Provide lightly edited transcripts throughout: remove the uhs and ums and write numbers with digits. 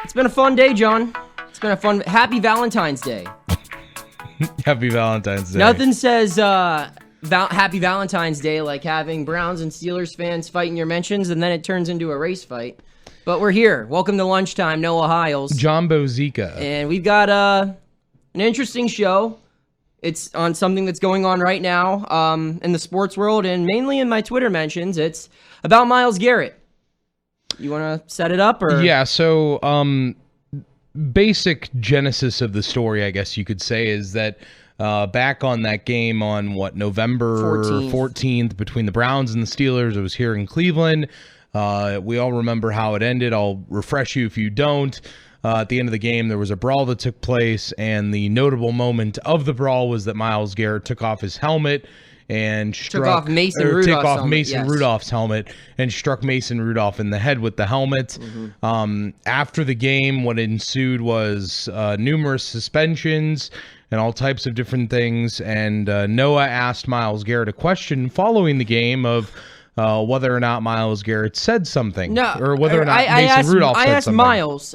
It's been a fun day, John. It's been a fun... Happy Valentine's Day. Happy Valentine's Day. Nothing says Happy Valentine's Day like having Browns and Steelers fans fight in your mentions, and then it turns into a race fight. But we're here. Welcome to Lunchtime, Noah Hiles. John Bozeka. And we've got an interesting show. It's on something that's going on right now in the sports world, and mainly in my Twitter mentions. It's about Myles Garrett. You want to set it up? Or? Yeah, so basic genesis of the story, I guess you could say, is that back on that game on, November 14th between the Browns and the Steelers, it was here in Cleveland. We all remember how it ended. I'll refresh you if you don't. At the end of the game, there was a brawl that took place, and the notable moment of the brawl was that Myles Garrett took off his helmet and took off Mason Rudolph's helmet and struck Mason Rudolph in the head with the helmet. Mm-hmm. After the game, what ensued was numerous suspensions and all types of different things. And Noah asked Myles Garrett a question following the game of whether or not Myles Garrett said something, or whether or not Mason Rudolph said something. I asked Myles,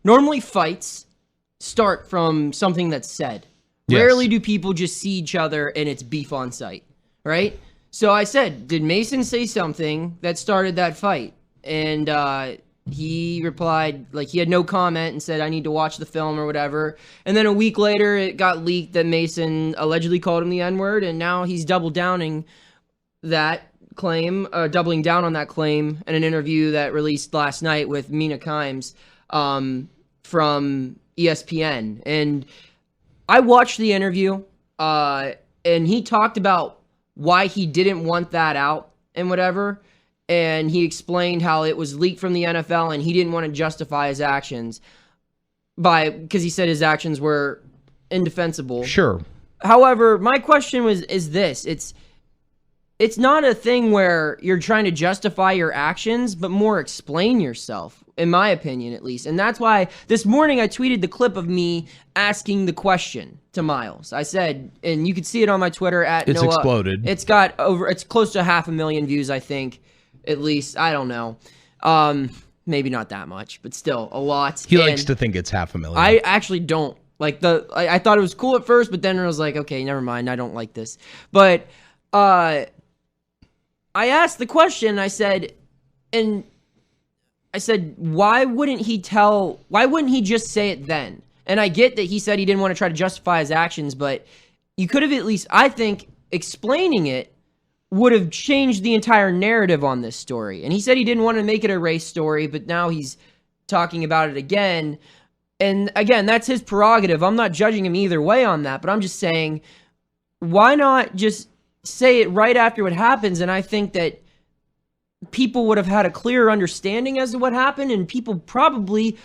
normally fights start from something that's said. Yes. Rarely do people just see each other and it's beef on sight, right? So I said, did Mason say something that started that fight? And he replied, he had no comment and said, I need to watch the film or whatever. And then a week later, it got leaked that Mason allegedly called him the N-word, and now he's doubling down on that claim in an interview that released last night with Mina Kimes from ESPN. And I watched the interview, and he talked about why he didn't want that out and whatever, and he explained how it was leaked from the NFL, and he didn't want to justify his actions because he said his actions were indefensible. Sure. However, my question is this. It's not a thing where you're trying to justify your actions, but more explain yourself, in my opinion, at least. And that's why this morning I tweeted the clip of me asking the question to Myles. I said, and you can see it on my Twitter at It's Noah. exploded. It's close to 500,000 views, I think, at least. I don't know. Maybe not that much, but still a lot. He likes to think it's 500,000. I actually don't. I thought it was cool at first, but then I was like, okay, never mind. I don't like this. But, I asked the question, I said, why wouldn't he just say it then? And I get that he said he didn't want to try to justify his actions, but you could have at least, I think, explaining it would have changed the entire narrative on this story. And he said he didn't want to make it a race story, but now he's talking about it again. And again, that's his prerogative. I'm not judging him either way on that, but I'm just saying, why not just say it right after what happens? And I think that people would have had a clearer understanding as to what happened, and people probably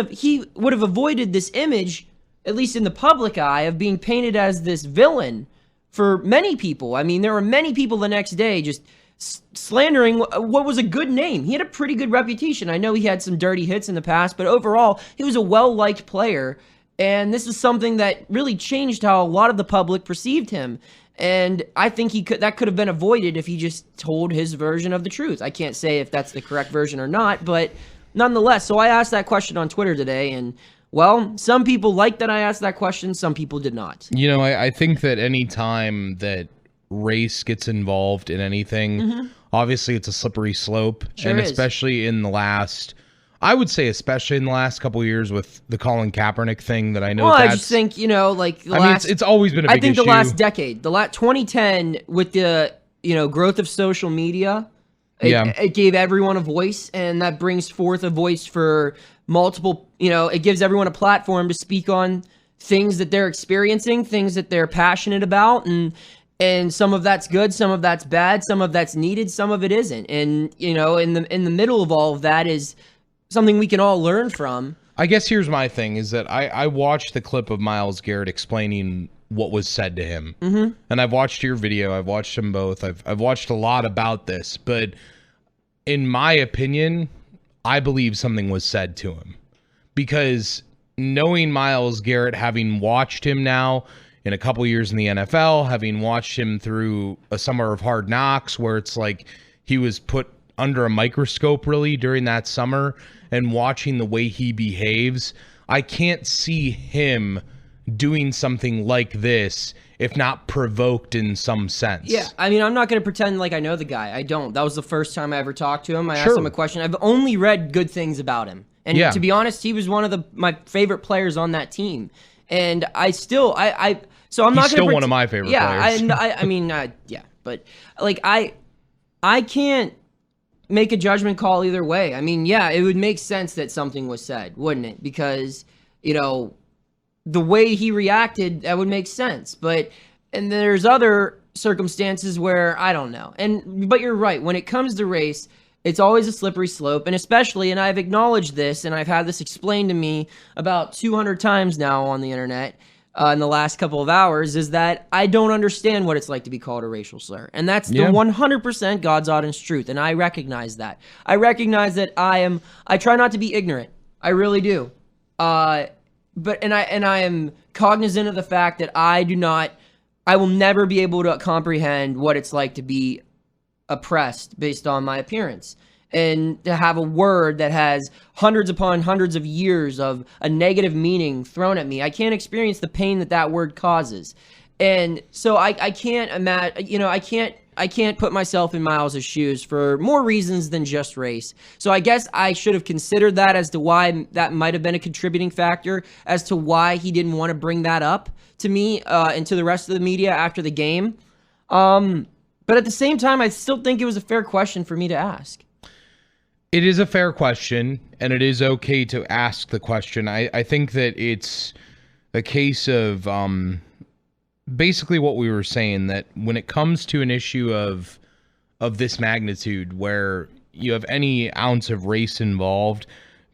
he would have avoided this image, at least in the public eye, of being painted as this villain for many people. I mean, there were many people the next day just slandering what was a good name. He had a pretty good reputation. I know he had some dirty hits in the past, but overall, he was a well-liked player, and this is something that really changed how a lot of the public perceived him. And I think that could have been avoided if he just told his version of the truth. I can't say if that's the correct version or not, but nonetheless. So I asked that question on Twitter today, and, well, some people liked that I asked that question, some people did not. I think that any time that race gets involved in anything, obviously it's a slippery slope. Sure and is. especially in the last couple of years with the Colin Kaepernick thing that I know. Well, I just think, it's always been a big issue. I think the last decade, 2010, with the, growth of social media, it gave everyone a voice, and that brings forth a voice for multiple, it gives everyone a platform to speak on things that they're experiencing, things that they're passionate about, and some of that's good, some of that's bad, some of that's needed, some of it isn't. And, in the middle of all of that is something we can all learn from. I guess here's my thing, is that I watched the clip of Myles Garrett explaining what was said to him. Mm-hmm. And I've watched your video. I've watched them both. I've watched a lot about this. But in my opinion, I believe something was said to him. Because knowing Myles Garrett, having watched him now in a couple years in the NFL, having watched him through a summer of Hard Knocks where it's like he was put under a microscope really during that summer and watching the way he behaves, I can't see him doing something like this if not provoked in some sense. Yeah, I mean, I'm not going to pretend like I know the guy. I don't. That was the first time I ever talked to him. I asked him a question. I've only read good things about him. And to be honest, he was one of my favorite players on that team. And I still, so I'm He's not going to still one of my favorite players. I mean, but like I can't make a judgment call either way. I mean, yeah, it would make sense that something was said, wouldn't it? Because, the way he reacted, that would make sense. And there's other circumstances where I don't know. But you're right. When it comes to race, it's always a slippery slope. And especially, and I've acknowledged this, and I've had this explained to me about 200 times now on the internet in the last couple of hours, is that I don't understand what it's like to be called a racial slur. And that's the 100% God's honest truth. And I recognize that. I recognize that I try not to be ignorant. I really do. But I am cognizant of the fact that I will never be able to comprehend what it's like to be oppressed based on my appearance, and to have a word that has hundreds upon hundreds of years of a negative meaning thrown at me. I can't experience the pain that word causes. And so I can't imagine, I can't put myself in Myles' shoes for more reasons than just race. So I guess I should have considered that as to why that might have been a contributing factor as to why he didn't want to bring that up to me and to the rest of the media after the game. But at the same time, I still think it was a fair question for me to ask. It is a fair question, and it is okay to ask the question. I think that it's a case of basically what we were saying, that when it comes to an issue of this magnitude where you have any ounce of race involved,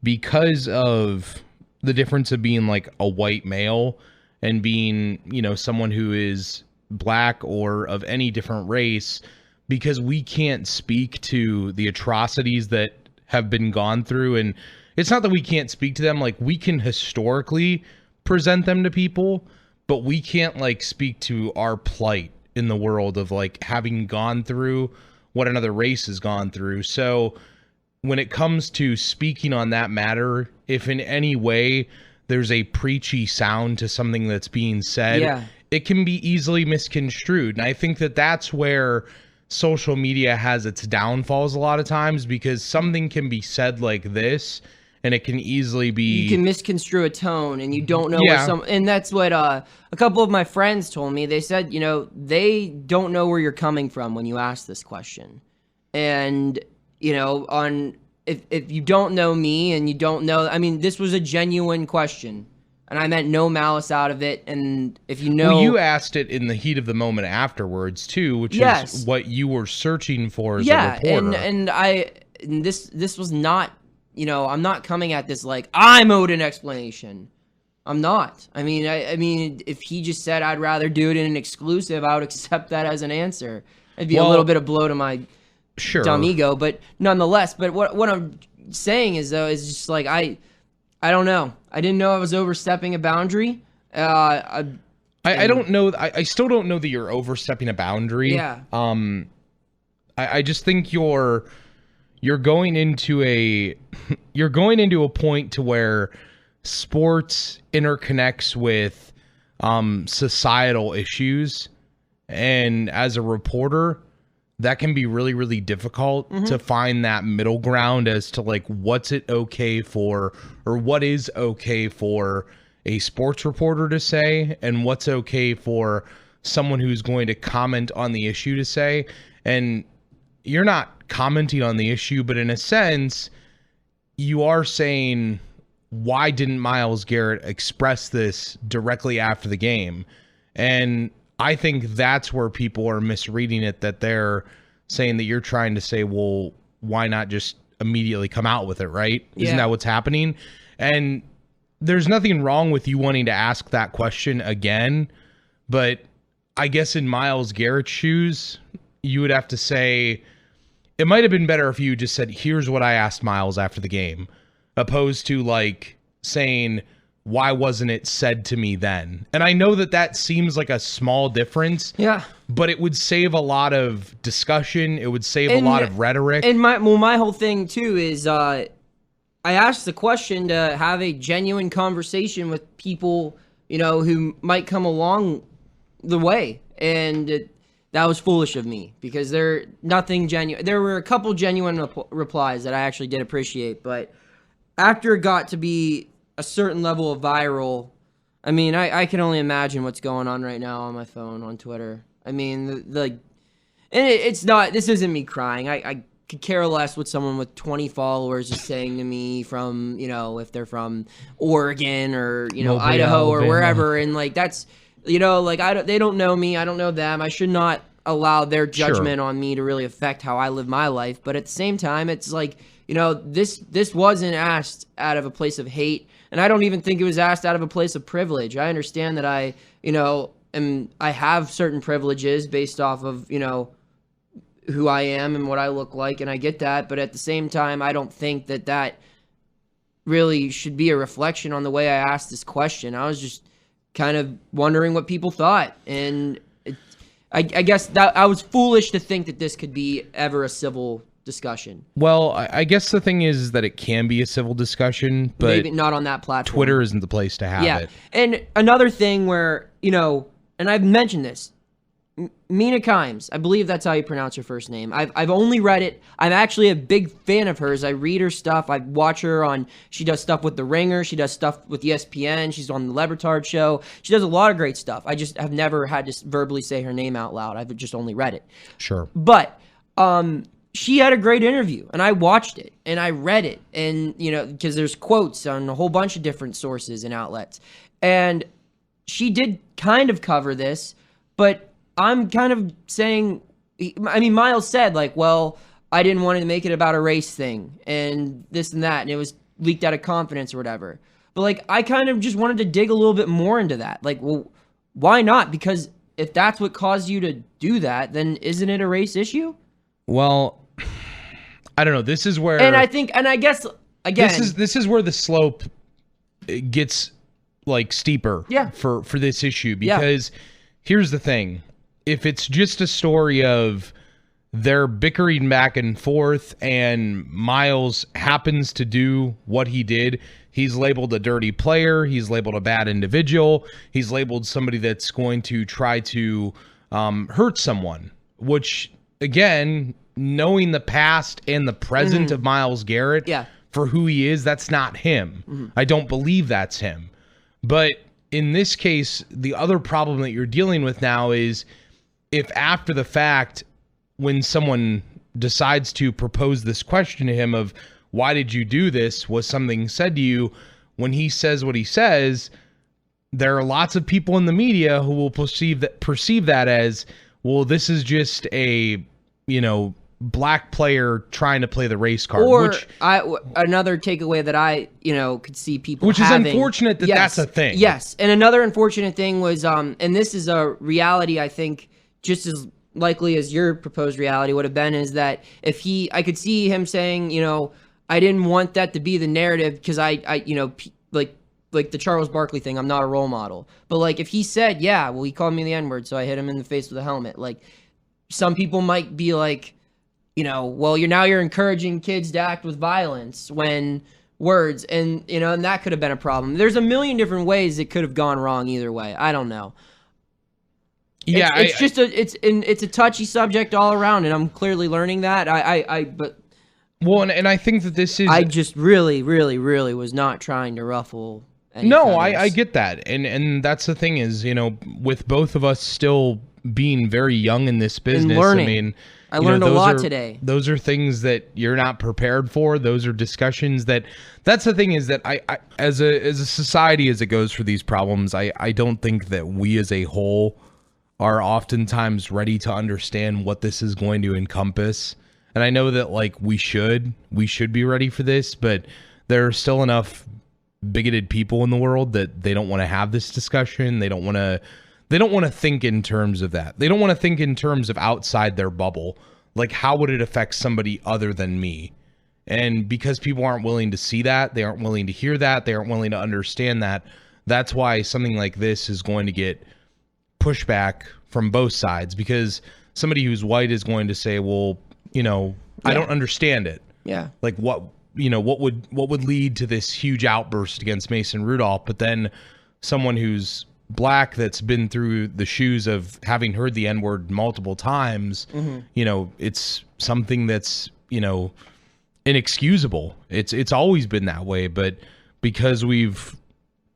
because of the difference of being like a white male and being, someone who is black or of any different race, because we can't speak to the atrocities that have been gone through. And it's not that we can't speak to them, like we can historically present them to people, but we can't like speak to our plight in the world of like having gone through what another race has gone through. So when it comes to speaking on that matter, if in any way there's a preachy sound to something that's being said, it can be easily misconstrued. And I think that that's where social media has its downfalls a lot of times, because something can be said like this and it can easily be... You can misconstrue a tone, and you don't know where and that's what a couple of my friends told me. They said, they don't know where you're coming from when you ask this question. And, if you don't know me and you don't know... I mean, this was a genuine question. And I meant no malice out of it. And if you know... Well, you asked it in the heat of the moment afterwards, too, which is what you were searching for as a reporter. And this was not... I'm not coming at this like I'm owed an explanation. I'm not. I mean, if he just said I'd rather do it in an exclusive, I would accept that as an answer. It'd be a little bit of blow to my dumb ego, but nonetheless. But what I'm saying is just like I don't know. I didn't know I was overstepping a boundary. I don't know. I still don't know that you're overstepping a boundary. Yeah. I just think you're going into a point to where sports interconnects with societal issues, and as a reporter, that can be really, really difficult to find that middle ground as to like what's it okay for, or what is okay for a sports reporter to say, and what's okay for someone who's going to comment on the issue to say. And you're not commenting on the issue, but in a sense, you are saying, why didn't Myles Garrett express this directly after the game? And I think that's where people are misreading it, that they're saying that you're trying to say, well, why not just immediately come out with it, right? Isn't that what's happening? And there's nothing wrong with you wanting to ask that question again, but I guess in Myles Garrett's shoes, you would have to say, it might have been better if you just said, here's what I asked Myles after the game, opposed to like saying, why wasn't it said to me then? And I know that seems like a small difference. Yeah. but it would save a lot of discussion. It would save a lot of rhetoric. And my whole thing too is I asked the question to have a genuine conversation with people, who might come along the way, and that was foolish of me because there nothing genuine. There were a couple genuine replies that I actually did appreciate, but after it got to be a certain level of viral, I mean, I can only imagine what's going on right now on my phone on Twitter. I mean, and it's not. This isn't me crying. I could care less what someone with 20 followers is saying to me from, if they're from Oregon or Idaho Alabama. or wherever, and that's. They don't know me. I don't know them. I should not allow their judgment on me to really affect how I live my life. But at the same time, it's like, this wasn't asked out of a place of hate. And I don't even think it was asked out of a place of privilege. I understand that I have certain privileges based off of, who I am and what I look like. And I get that. But at the same time, I don't think that really should be a reflection on the way I asked this question. I was just kind of wondering what people thought, and I guess that I was foolish to think that this could be ever a civil discussion. Well, I guess the thing is that it can be a civil discussion, but maybe not on that platform. Twitter isn't the place to have it. And another thing where, and I've mentioned this, Mina Kimes, I believe that's how you pronounce her first name. I've only read it. I'm actually a big fan of hers. I read her stuff. I watch her she does stuff with The Ringer. She does stuff with ESPN. She's on the Lebertard show. She does a lot of great stuff. I just have never had to verbally say her name out loud. I've just only read it. Sure. But she had a great interview, and I watched it, and I read it, and, because there's quotes on a whole bunch of different sources and outlets. And she did kind of cover this, but I'm kind of saying, Myles said, well, I didn't want to make it about a race thing and this and that, and it was leaked out of confidence or whatever. But, I kind of just wanted to dig a little bit more into that. Well, why not? Because if that's what caused you to do that, then isn't it a race issue? Well, I don't know. This is where... And I guess, again... This is where the slope gets, steeper for this issue. Because here's the thing. If it's just a story of they're bickering back and forth and Myles happens to do what he did, he's labeled a dirty player, he's labeled a bad individual, he's labeled somebody that's going to try to hurt someone, which, again, knowing the past and the present of Myles Garrett for who he is, that's not him. I don't believe that's him. But in this case, the other problem that you're dealing with now is if after the fact, when someone decides to propose this question to him of why did you do this, was something said to you, when he says what he says, there are lots of people in the media who will perceive that as, well, this is just a, black player trying to play the race card. Or another takeaway that I, could see people which having, is unfortunate that that's a thing. Yes, and another unfortunate thing was, and this is a reality I think just as likely as your proposed reality would have been, is that if I could see him saying, I didn't want that to be the narrative because I like the Charles Barkley thing, I'm not a role model. But if he said, he called me the N-word, so I hit him in the face with a helmet. Some people might be well, you're encouraging kids to act with violence when words, and and that could have been a problem. There's a million different ways it could have gone wrong either way. I don't know. It's a touchy subject all around, and I'm clearly learning that. And I think that this is... I just really, really, really was not trying to ruffle any feathers. I get that. And that's the thing is, with both of us still being very young in this business, and learning. I learned a lot today. Those are things that you're not prepared for. Those are discussions that's the thing is that I as a society, as it goes for these problems, I don't think that we as a whole are oftentimes ready to understand what this is going to encompass. And I know that we should be ready for this, but there are still enough bigoted people in the world that they don't want to have this discussion. They don't want to think in terms of that. They don't want to think in terms of outside their bubble. How would it affect somebody other than me? And because people aren't willing to see that, they aren't willing to hear that, they aren't willing to understand that, that's why something like this is going to get pushback from both sides, because somebody who's white is going to say, well, I don't understand it. Yeah. Like what would lead to this huge outburst against Mason Rudolph? But then someone who's black that's been through the shoes of having heard the N-word multiple times, it's something that's, inexcusable. It's always been that way, but because we've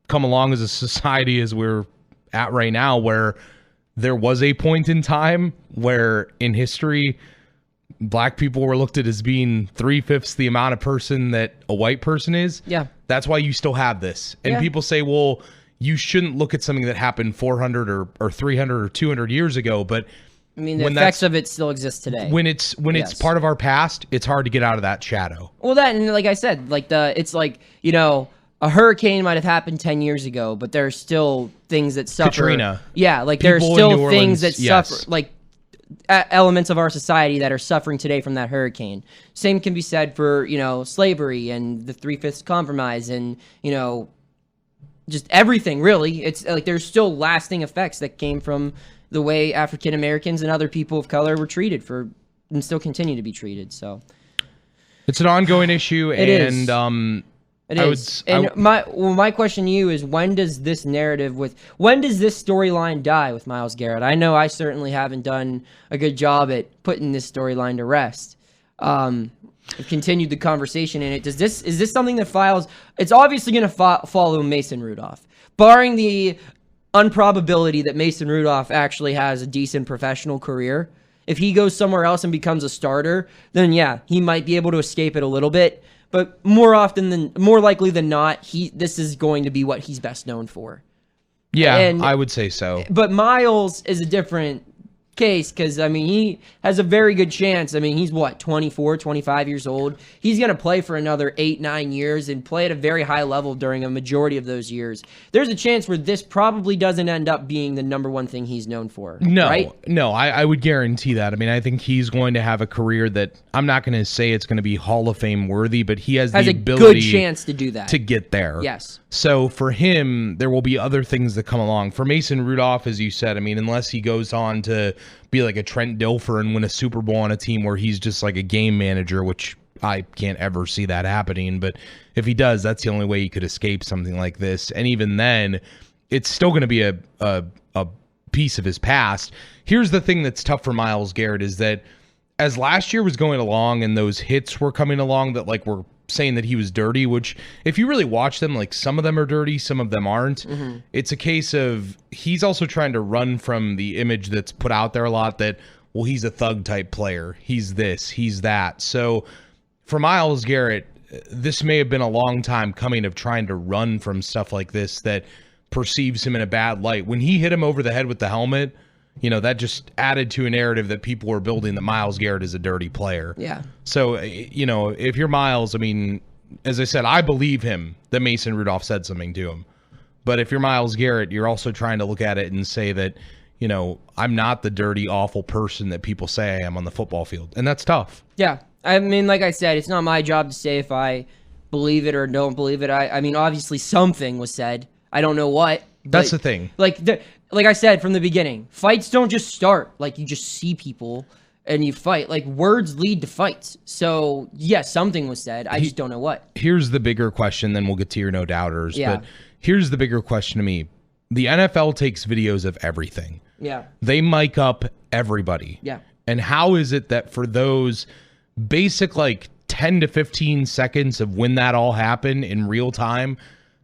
come along as a society as we're at right now, where there was a point in time where in history black people were looked at as being 3/5 the amount of person that a white person is. Yeah. That's why you still have this. And people say, well, you shouldn't look at something that happened 400 or 300 or 200 years ago, but I mean, the effects of it still exist today. When it's part of our past, it's hard to get out of that shadow. Well, and like I said, it's like, a hurricane might have happened 10 years ago, but there are still things that suffer. Katrina. Yeah, like there are still things that suffer, like elements of our society that are suffering today from that hurricane. Same can be said for, slavery and the 3/5 compromise and, just everything, really. It's like there's still lasting effects that came from the way African Americans and other people of color were treated and still continue to be treated. So it's an ongoing issue. It is. My question to you is, when does this storyline die with Myles Garrett? I know I certainly haven't done a good job at putting this storyline to rest. I've continued the conversation in it. Is this something that files? It's obviously going to follow Mason Rudolph, barring the unprobability that Mason Rudolph actually has a decent professional career. If he goes somewhere else and becomes a starter, then yeah, he might be able to escape it a little bit. But more likely than not, this is going to be what he's best known for. Yeah, I would say so. But Myles is a different case because, he has a very good chance. He's 24, 25 years old. He's going to play for another 8-9 years and play at a very high level during a majority of those years. There's a chance where this probably doesn't end up being the number one thing he's known for. No, right? No, I would guarantee that. I think he's going to have a career that I'm not going to say it's going to be Hall of Fame worthy, but he has the ability, good chance to do that, to get there. Yes. So for him, there will be other things that come along. For Mason Rudolph, as you said, unless he goes on to be like a Trent Dilfer and win a Super Bowl on a team where he's just like a game manager, which I can't ever see that happening. But if he does, that's the only way he could escape something like this. And even then, it's still going to be a piece of his past. Here's the thing that's tough for Myles Garrett is that as last year was going along and those hits were coming along that were saying that he was dirty, which if you really watch them, some of them are dirty, some of them aren't. Mm-hmm. It's a case of he's also trying to run from the image that's put out there a lot that, well, he's a thug type player. He's this, he's that. So for Myles Garrett, this may have been a long time coming of trying to run from stuff like this that perceives him in a bad light. When he hit him over the head with the helmet, that just added to a narrative that people were building that Myles Garrett is a dirty player. Yeah. So, if you're Myles, as I said, I believe him that Mason Rudolph said something to him. But if you're Myles Garrett, you're also trying to look at it and say that, I'm not the dirty, awful person that people say I am on the football field. And that's tough. Yeah. Like I said, it's not my job to say if I believe it or don't believe it. Obviously something was said. I don't know what. That's the thing. Like I said from the beginning, fights don't just start. You just see people and you fight. Words lead to fights. So, yes, something was said. I just don't know what. Here's the bigger question, then we'll get to your no doubters. Yeah. But here's the bigger question to me. The NFL takes videos of everything. Yeah. They mic up everybody. Yeah. And how is it that for those basic 10 to 15 seconds of when that all happened in real time,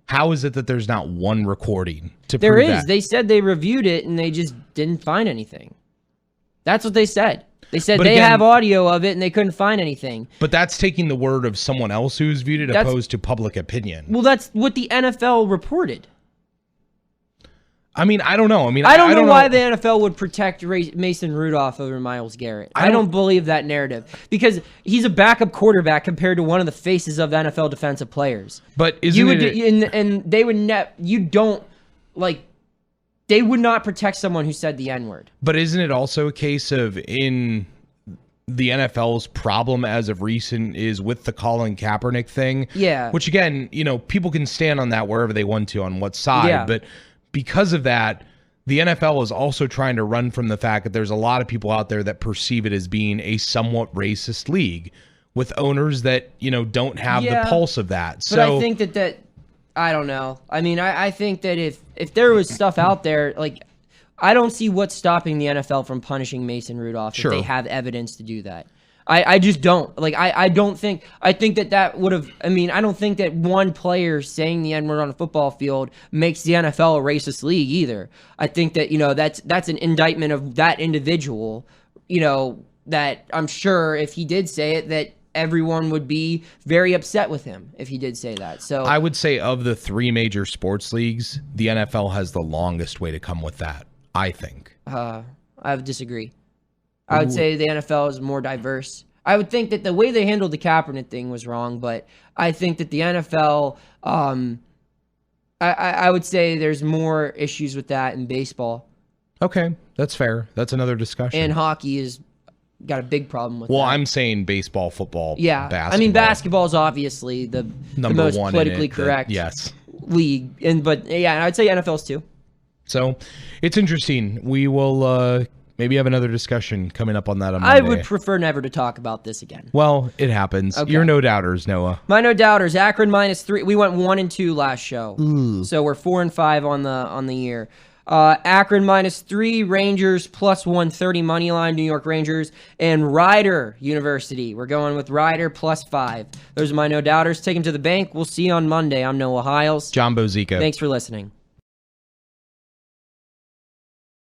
how is it that there's not one recording to prove that? There is. They said they reviewed it and they just didn't find anything. That's what they said. They said have audio of it and they couldn't find anything. But that's taking the word of someone else who's viewed it opposed to public opinion. Well, that's what the NFL reported. I don't know. I don't know why the NFL would protect Mason Rudolph over Myles Garrett. I don't believe that narrative because he's a backup quarterback compared to one of the faces of the NFL defensive players. But they would not protect someone who said the N-word. But isn't it also a case of in the NFL's problem as of recent is with the Colin Kaepernick thing? Yeah. Which again, people can stand on that wherever they want to on what side, but because of that, the NFL is also trying to run from the fact that there's a lot of people out there that perceive it as being a somewhat racist league with owners that, don't have the pulse of that. But I think that I don't know. I mean, I think that if there was stuff out there, like, I don't see what's stopping the NFL from punishing Mason Rudolph if they have evidence to do that. I just don't. Like, I don't think, I think that would have, I mean, I don't think that one player saying the N-word on a football field makes the NFL a racist league either. I think that, that's an indictment of that individual, that I'm sure if he did say it, that everyone would be very upset with him if he did say that. So I would say of the 3 major sports leagues, the NFL has the longest way to come with that, I think. I would disagree. I would say the NFL is more diverse. I would think that the way they handled the Kaepernick thing was wrong, but I think that the NFL, I would say there's more issues with that in baseball. Okay, that's fair. That's another discussion. And hockey is got a big problem with that. Well, I'm saying baseball, football, basketball. I mean, basketball is obviously the most politically correct league. But I'd say NFL's too. So it's interesting. We will maybe have another discussion coming up on that on Monday. I would prefer never to talk about this again. Well, it happens. Okay. You're no doubters, Noah. My no doubters. Akron -3. We went 1-2 last show. Ooh. So we're 4-5 on the year. Akron -3, Rangers +130 money line, New York Rangers, and Rider University. We're going with Rider +5. Those are my no doubters. Take them to the bank. We'll see you on Monday. I'm Noah Hiles. John Bozeka. Thanks for listening.